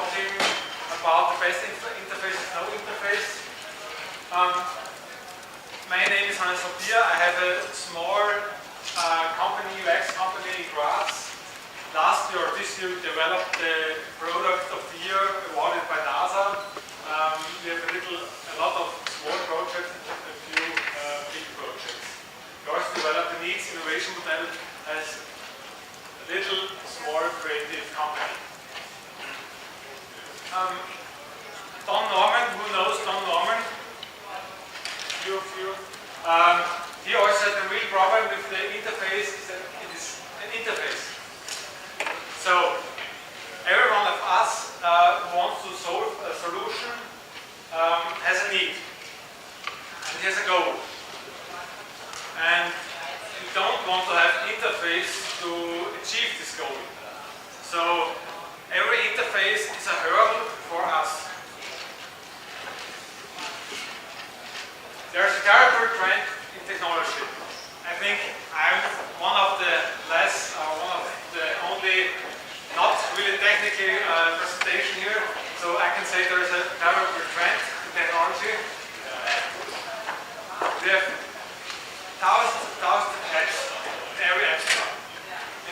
talking about the best interface and no interface. My name is Hannes. I have a small company, UX company in Graz. Last year or this year we developed the product of the year awarded by NASA. We have a lot of small projects and a few big projects. We also developed the needs innovation model as a little small creative company. Don Norman, who knows Don Norman? Few of you. He also had a real problem with the interface, is that it is an interface. So, every one of us who wants to solve a solution has a need. And has a goal. And you don't want to have interface to achieve this goal. So, every interface is a hurdle for us. There's a terrible trend in technology. I think I'm one of the only not really technical presentation here, so I can say there's a terrible trend in technology. We have thousands of apps in every app store,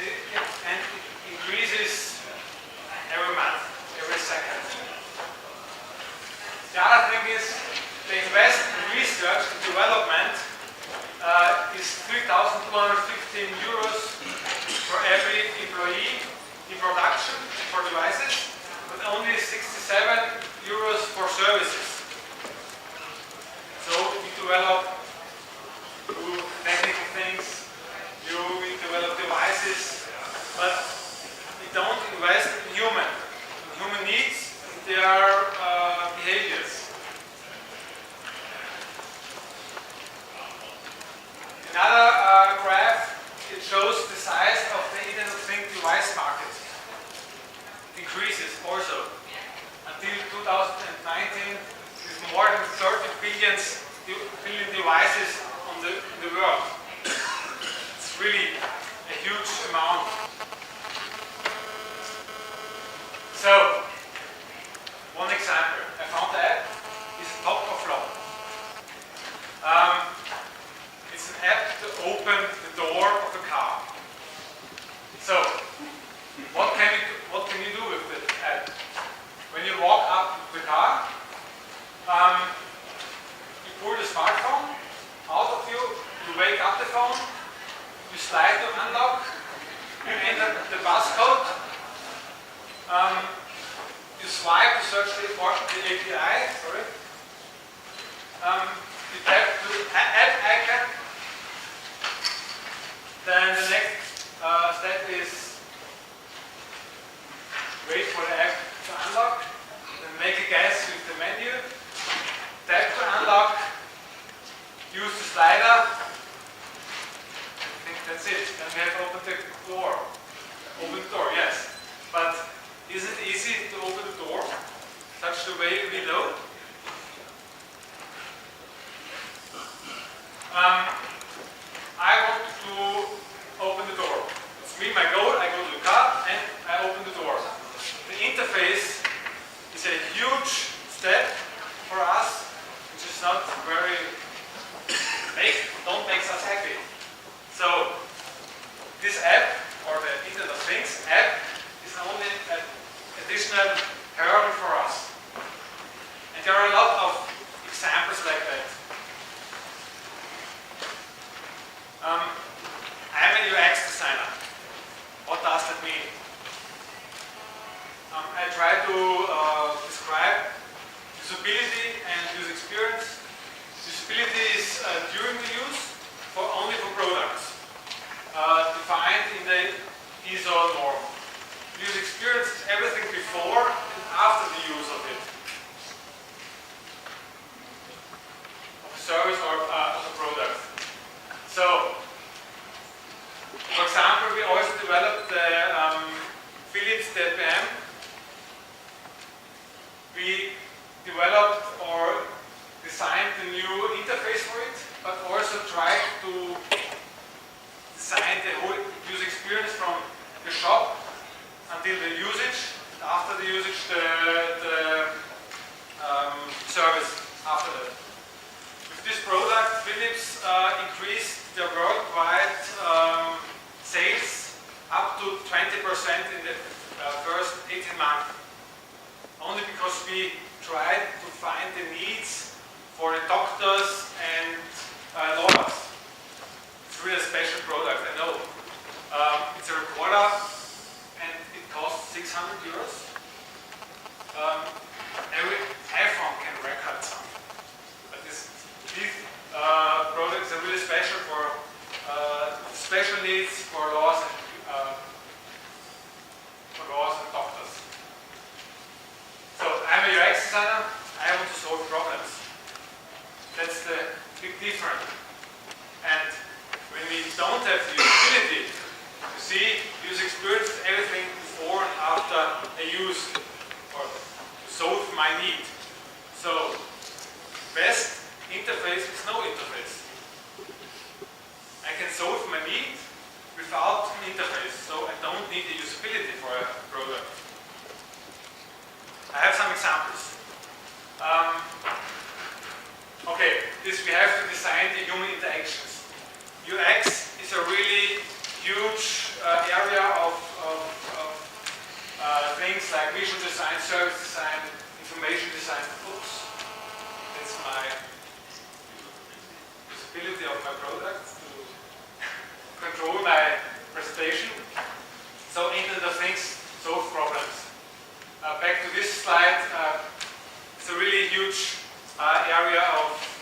and it increases every month, every second. The other thing is the invest in research and development is 3,215 euros for every employee in production for devices, but only 67 euros for services. So we develop technical things, we develop devices, but we don't invest in human needs, and their behaviors. Another graph, it shows the size of the Internet of Things device market. It increases also. Until 2019, with more than 30 billion devices in the world. It's really a huge amount. So, one example. I found the app is top or flop. It's an app to open the door of a car. So, what can you do with the app? When you walk up to the car, you pull the smartphone out of you, you wake up the phone, you slide to unlock, you enter the passcode, you swipe to search the API, you tap the app icon. Then the next step is wait for the app to unlock, then make a guess with the menu, tap to unlock, use the slider. I think that's it. Then we have opened the door. Open the door, yes. But is it easy to open the door such the way we know? I want to open the door. It's me, my goal. I go to the car and I open the door. The interface is a huge step for us, which is not very don't make us happy. So this app, or the Internet of Things app, is only an additional hurdle for us. And there are a lot of examples like that. I'm a UX designer. What does that mean? I try to describe usability and user experience. Usability is during the use, only for products, defined in the ISO norm. User experience is everything before and after the use of it. Of a service or of a product. So, for example, we also developed the Philips DPM. We developed or designed the new interface for it, but also tried to design the whole user experience from the shop until the usage, and after the the usage, the service after that. With this product, Philips increased their worldwide sales up to 20% in the first 18 months. Only because we tried to find the needs for the doctors and lawyers. It's really a special product, I know. It's a recorder and it costs 600 euros. Every iPhone can record something. But these products are really special for special needs for lawyers and doctors. So I'm a UX designer, I want to solve problems. That's the big difference. And when we don't have the usability, you see, user experience is everything before and after a use, or to solve my need. So, best interface is no interface. I can solve my need without an interface, so I don't need the usability for a product. I have some examples. Okay, we have to design the human interactions. UX is a really huge area of things like visual design, service design, information design, books. That's my usability of my product to control my presentation. So Internet of Things solve problems. Back to this slide, it's a really huge area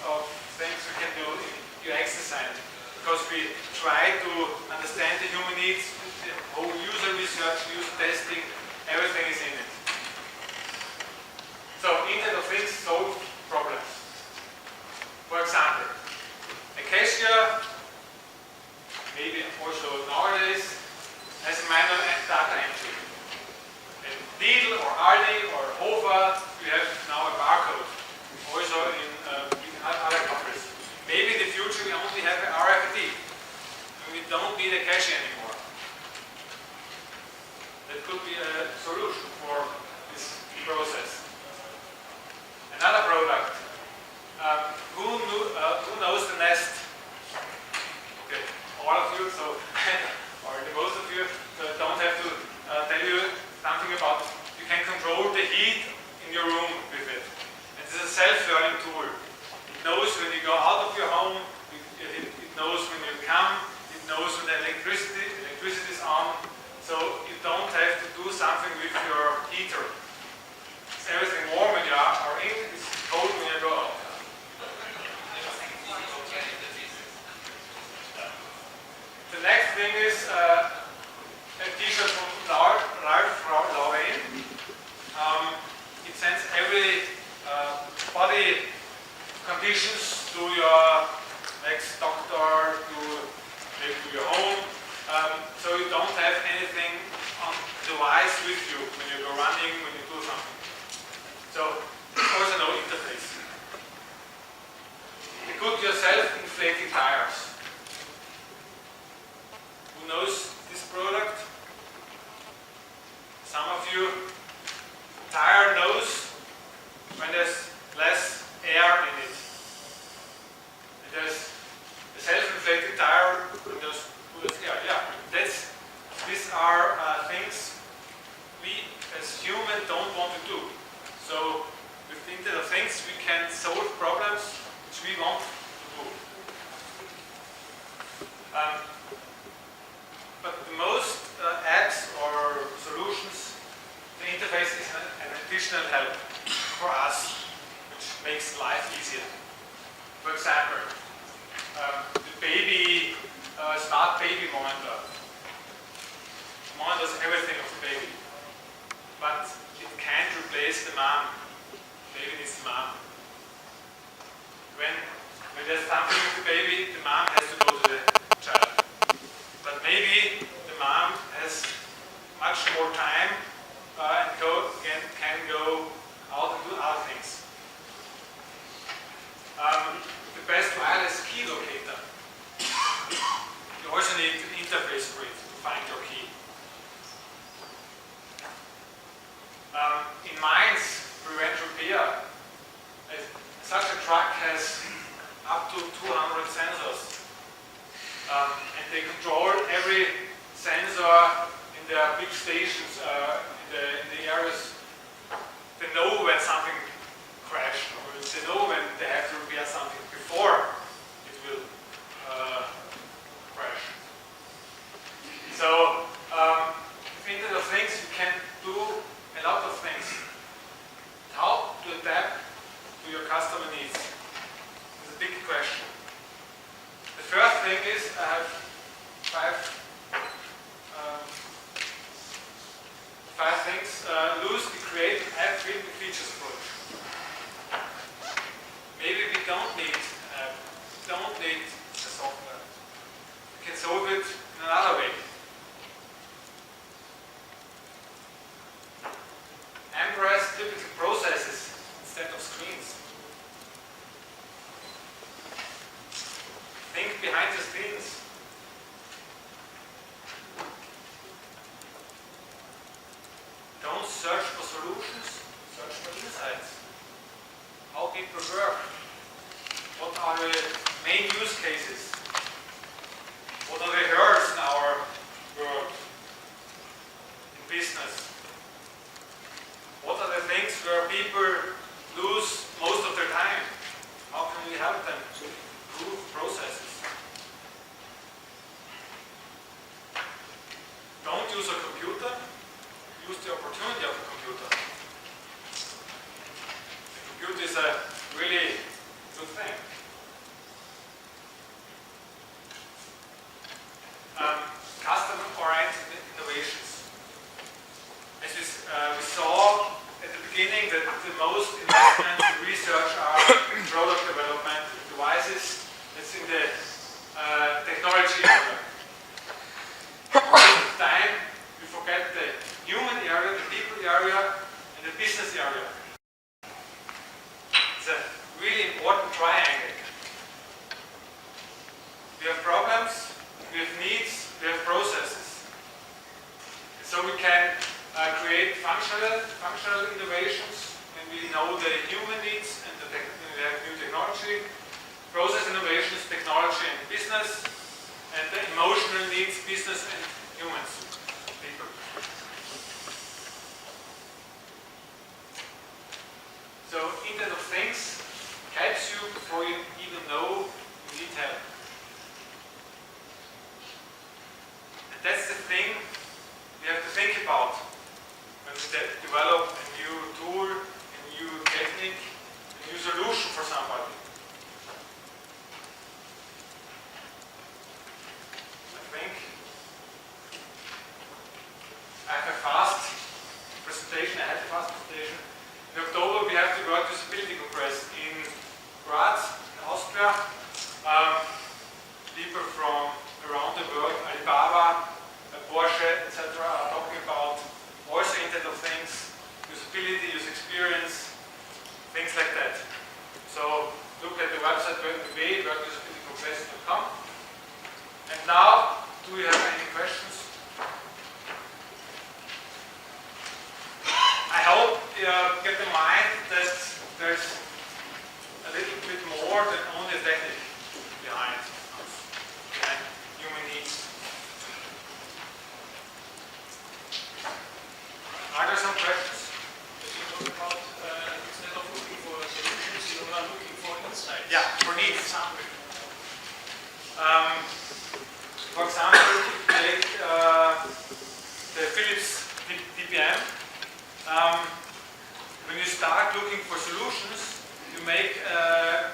of things we can do in UX design, because we try to understand the human needs, the whole user research, user testing, everything is in it. So Internet of Things solve problems. For example, a cashier, maybe also nowadays, has a manual data entry. In Lidl or Aldi or Hofer, we have now a barcode. Also in other countries. Maybe in the future we only have an RFID. And we don't need a cashier anymore. That could be a solution for this process. Another product. Who knows the Nest? Okay, all of you, so or most of you, so I don't have to tell you something about it. You can control the heat in your room with it. And this is a self-learning tool. It knows when you go out of your home, it knows when you come, it knows when the electricity is on, so you don't have to do something with your heater. It's everything warm when you are in, it's cold when you go out. The next thing is a t-shirt from Ralph Lauren. It sends every body conditions to your next doctor, maybe to your home. So you don't have anything on device with you when you go running, when you do something. So there's also no interface. You could yourself inflating tires. Who knows this product? Some of you, tire knows when there's less air in it. And there's a self-inflated tire when there's air. Yeah, these are things we as humans don't want to do. So with the Internet of Things we can solve problems which we want to do. But the most apps or solutions, the interface is an additional help for us, which makes life easier. For example, the baby, smart baby monitor. Monitors everything of the baby. But it can't replace the mom. The baby needs the mom. When there's something with the baby, the mom has to go to the child. But maybe the mom has much more time and can go out and do other things. The best wireless key locator. You also need an interface for it to find your key. there are big stations in the areas. They know when something crashed, or they know when they have to repair something before it will crash. So, with Internet of Things, you can do a lot of things. How to adapt to your customer needs is a big question. The first thing is I have five things. Loosely create and build the features approach. Maybe we don't need the software. We can solve it in another way. Embrace typical processes instead of screens. Think behind the screens. Don't search for solutions, search for insights. How people work. What are the main use cases? What are the hurdles in our world, in business? What are the things where people lose most of their time? How can we help them to improve processes? Don't use a computer, use the opportunity of a computer. The computer is a really good thing. Customer-oriented innovations. As we saw at the beginning that the most investments in research are in product development, devices. That's in the technology area. Most of the time we forget the human area, the people area, and the business area. It's a really important triangle. We have problems, we have needs, we have processes. And so we can create functional innovations when we know the human needs and we have new technology. Process innovations, technology and business. And the emotional needs, business and humans, people. So Internet of Things helps you before you even know you need help. And that's the thing we have to think about when we develop a new tool, a new technique, a new solution for somebody. I think I have a fast presentation. I had a fast presentation. In October we have the World Usability Congress in Graz, in Austria. People from around the world, Alibaba, Porsche, etc. are talking about also Internet of Things, usability, user experience, things like that. So look at the website worldusabilitycongress.com. And now, do you have any questions? I hope you get in mind that there's a little bit more than only technique behind human needs. Are there some questions? You talk about instead of looking for solutions, you are looking for insights. Yeah, for needs. For example, take the Philips DPM. When you start looking for solutions, you make a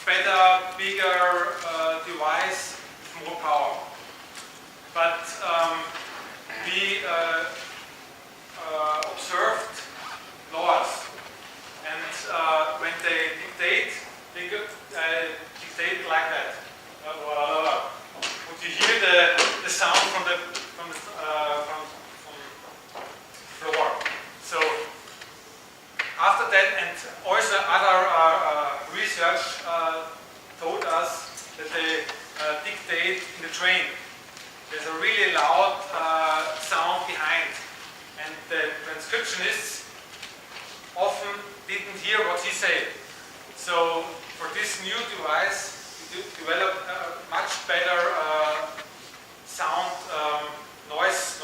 better, bigger device with more power. But we observed laws, and when they dictate, they dictate like that. Would you hear the sound from the floor? So after that, and also other research told us that they dictate in the train. There's a really loud sound behind, and the transcriptionists often didn't hear what he said. So for this new device, we developed a much better sound noise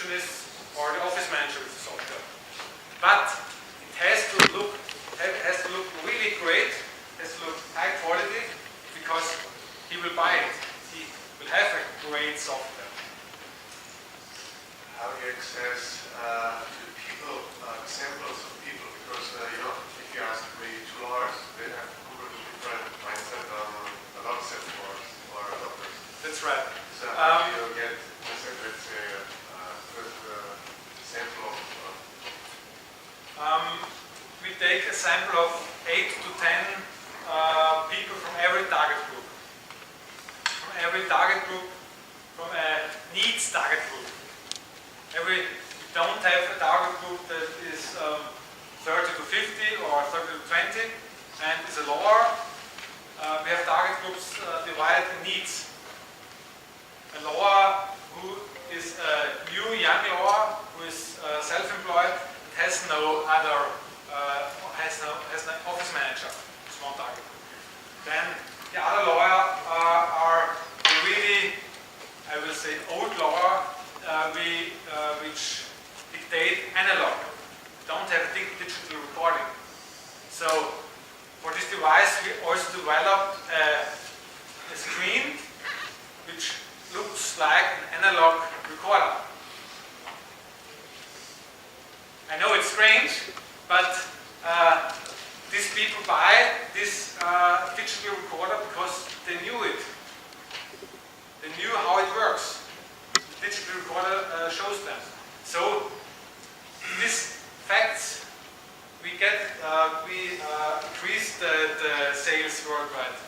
receptionist or the office manager with the software. But it has to look really great, has to look high quality, because he will buy it. He will have a great software. How do you access to people, samples of people? Because if you ask the two lawyers, they have completely different mindset on a lot of samples or doctors. That's right. So how do you get, let's say, first sample of we take a sample of 8 to 10 people from every target group. From every target group, from a needs target group. We don't have a target group that is 30 to 50 or 30 to 20 and is a lawyer. We have target groups divided in needs. A lawyer who is a new young lawyer who is self-employed, has no other, has no office manager. It's one target group. Then the other lawyer are really, I will say, old lawyer, which dictate analog. Don't have digital recording. So for this device, we also developed a screen which looks like an analog recorder. I know it's strange, but these people buy this digital recorder because they knew it. They knew how it works. The digital recorder shows them. So these facts, we increase the sales worldwide.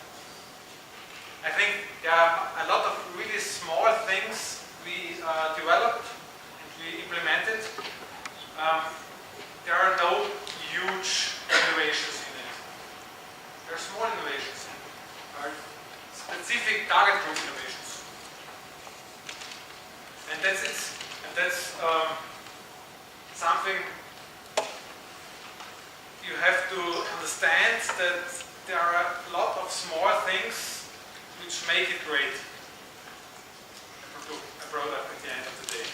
I think there are a lot of really small things we developed and we implemented. There are no huge innovations in it. There are small innovations. There are specific target group innovations. And that's it. And that's something you have to understand, that there are a lot of small things which make it great. A product at the end of the day.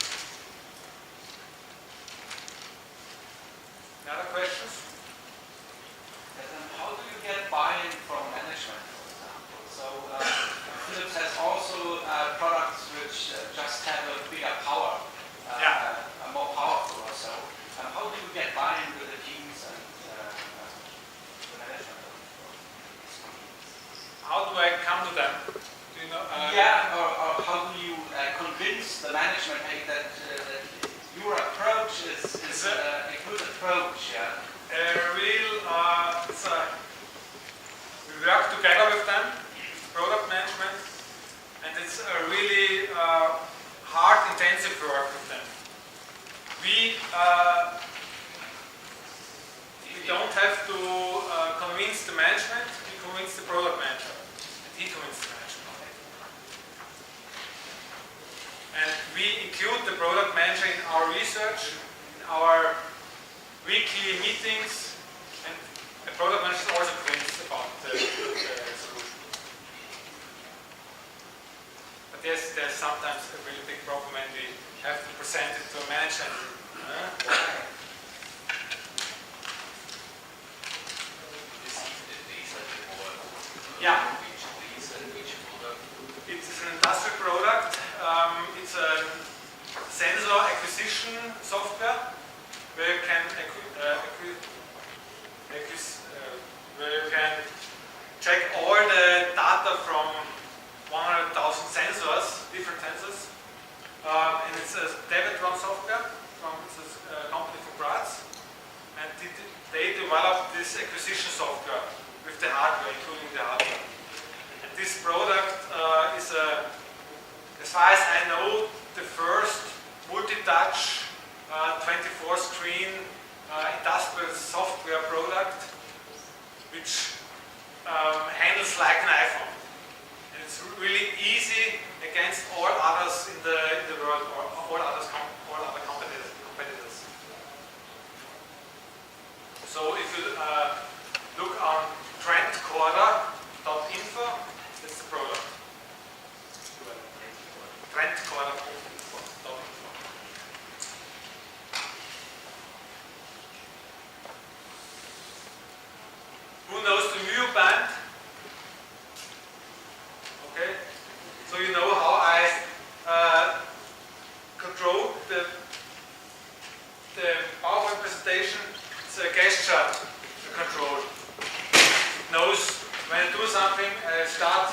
Any other questions? And then how do you get buy-in from management, for example? So Philips has also products which just have a bigger power, are more powerful or so. How do you get buy-in with the teams and the management of these companies? How do I come to them? Do you know? Or how do you convince the management that your approach is a good approach? Yeah. We work together with them, product management, and it's a really hard, intensive work with them. We don't have to convince the management, we convince the product manager, and he convinces the management. And we include the product manager in our research, in our weekly meetings, and the product manager is also convinced about the solution. But there's sometimes a really big problem when we have to present it to a manager. Yeah. It is an industrial product. It's a sensor acquisition software where you can check all the data from 100,000 sensors, different sensors. And it's a David-run software it's a company from Graz. And they developed this acquisition software with the hardware, including the hardware. And this product is, as far as I know, the first multi-touch 24-screen industrial software product which handles like an iPhone. And it's really easy against all others in the world, or all other competitors. So if you look on trendcorder.info, that's the product. Trendcorder.info. station, it's a gesture control. It knows when I do something, I start.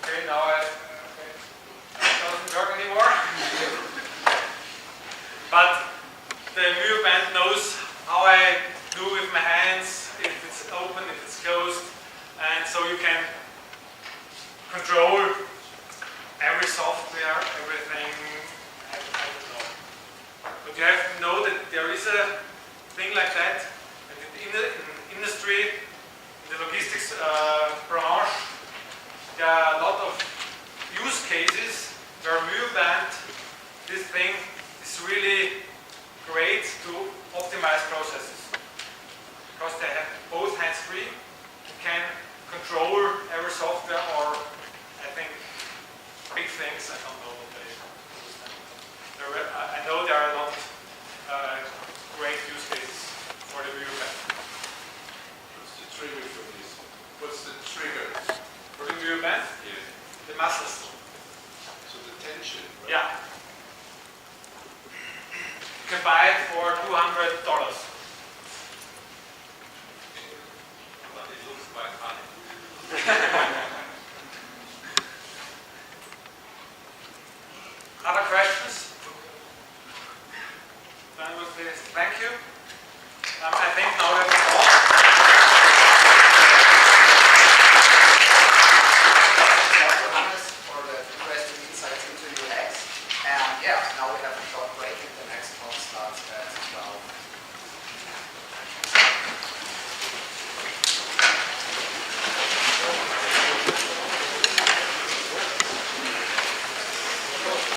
Okay, now it doesn't work anymore. But the mirror band knows how I do with my hands, if it's open, if it's closed, and so you can control every software, everything. I don't know. But you have to know that there is a thing like that. And in the industry, in the logistics branch, there are a lot of use cases where mirror band, this thing, is really great to optimize processes. Because they have both hands-free, you can control every software or, I think, big things. I don't know what they do. I know there are a lot of great use cases for the mirror band. What's the trigger for this? What's the trigger? For the mirror band? Yes. The muscles. So the tension, right? Yeah. You can buy it for $200. But it looks quite funny. Other questions? Then we'll say thank you. I think now we have a call. For the interesting insights into UX. And yeah, now we have a short break and the next one starts at